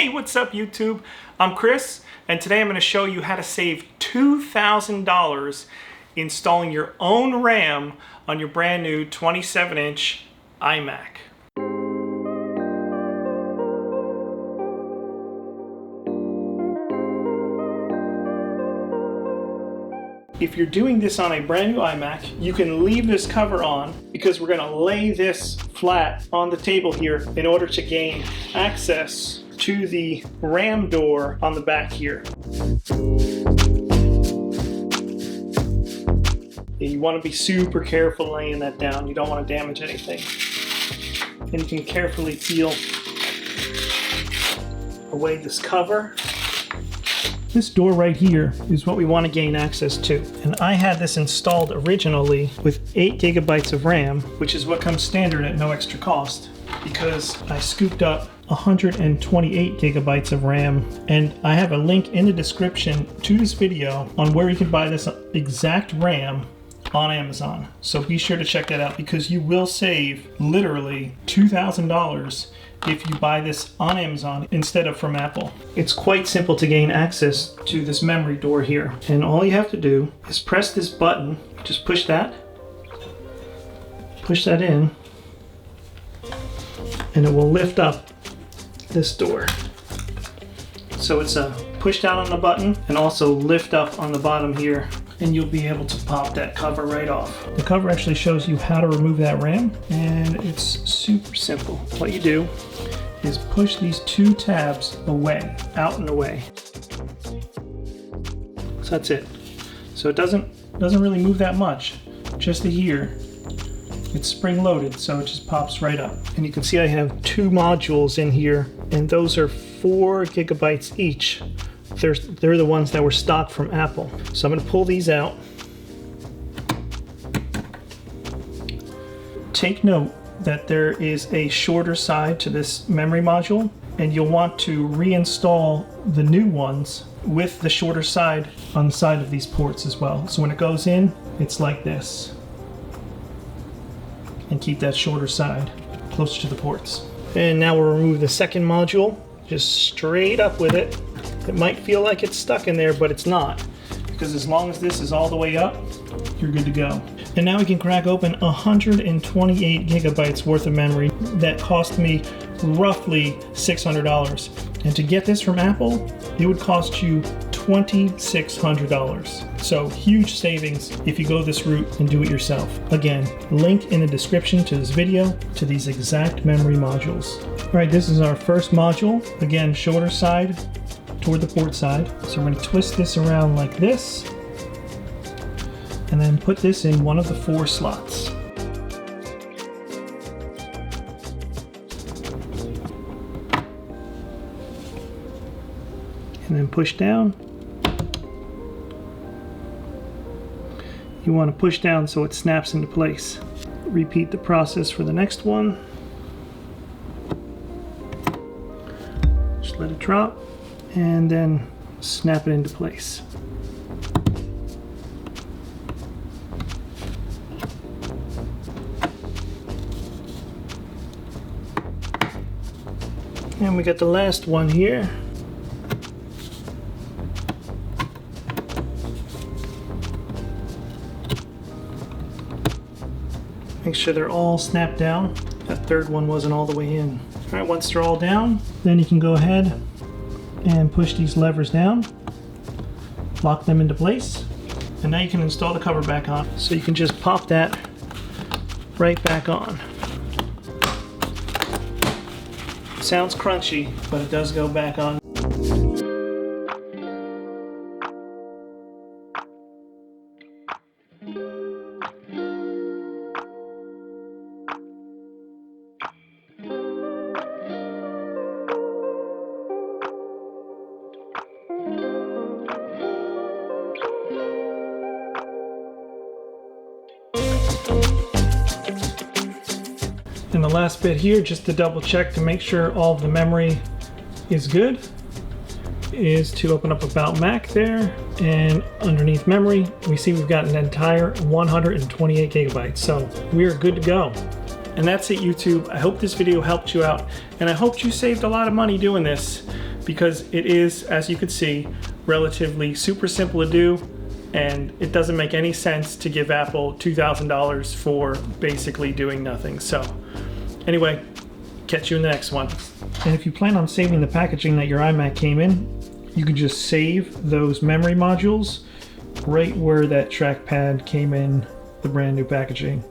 Hey, what's up YouTube? I'm Chris, and today I'm going to show you how to save $2,000 installing your own RAM on your brand new 27-inch iMac. If you're doing this on a brand new iMac, you can leave this cover on because we're going to lay this flat on the table here in order to gain access to the RAM door on the back here. You want to be super careful laying that down. You don't want to damage anything. And you can carefully peel away this cover. This door right here is what we want to gain access to. And I had this installed originally with 8 gigabytes of RAM, which is what comes standard at no extra cost, because I scooped up 128 gigabytes of RAM. And I have a link in the description to this video on where you can buy this exact RAM on Amazon. So be sure to check that out because you will save literally $2,000 if you buy this on Amazon instead of from Apple. It's quite simple to gain access to this memory door here. And all you have to do is press this button. Just push that in, and it will lift up this door. So it's a push down on the button and also lift up on the bottom here, and you'll be able to pop that cover right off. The cover actually shows you how to remove that RAM, and it's super simple. What you do is push these 2 tabs away, out and away. So that's it. So it doesn't really move that much, just to here. It's spring loaded, so it just pops right up. And you can see I have 2 modules in here, and those are 4 gigabytes each. They're the ones that were stock from Apple. So I'm going to pull these out. Take note that there is a shorter side to this memory module, and you'll want to reinstall the new ones with the shorter side on the side of these ports as well. So when it goes in, it's like this. And keep that shorter side closer to the ports. And now we'll remove the second module, just straight up with it. It might feel like it's stuck in there, but it's not, because as long as this is all the way up, you're good to go. And now we can crack open 128 gigabytes worth of memory that cost me roughly $600. And to get this from Apple, it would cost you $2,600. So huge savings if you go this route and do it yourself. Again, link in the description to this video to these exact memory modules. All right, this is our first module. Again, shorter side toward the port side. So we're going to twist this around like this, and then put this in one of the 4 slots. And then push down. You want to push down so it snaps into place. Repeat the process for the next one. Just let it drop and then snap it into place. And we got the last one here. Make sure they're all snapped down. That third one wasn't all the way in. All right, once they're all down, then you can go ahead and push these levers down, lock them into place, and now you can install the cover back on. So you can just pop that right back on. Sounds crunchy, but it does go back on. And the last bit here, just to double check to make sure all of the memory is good, is to open up About Mac there, and underneath memory, we see we've got an entire 128 gigabytes. So we are good to go. And that's it, YouTube. I hope this video helped you out, and I hope you saved a lot of money doing this. because it is, as you can see, relatively super simple to do, and it doesn't make any sense to give Apple $2,000 for basically doing nothing. So anyway, catch you in the next one. And if you plan on saving the packaging that your iMac came in, you can just save those memory modules right where that trackpad came in the brand new packaging.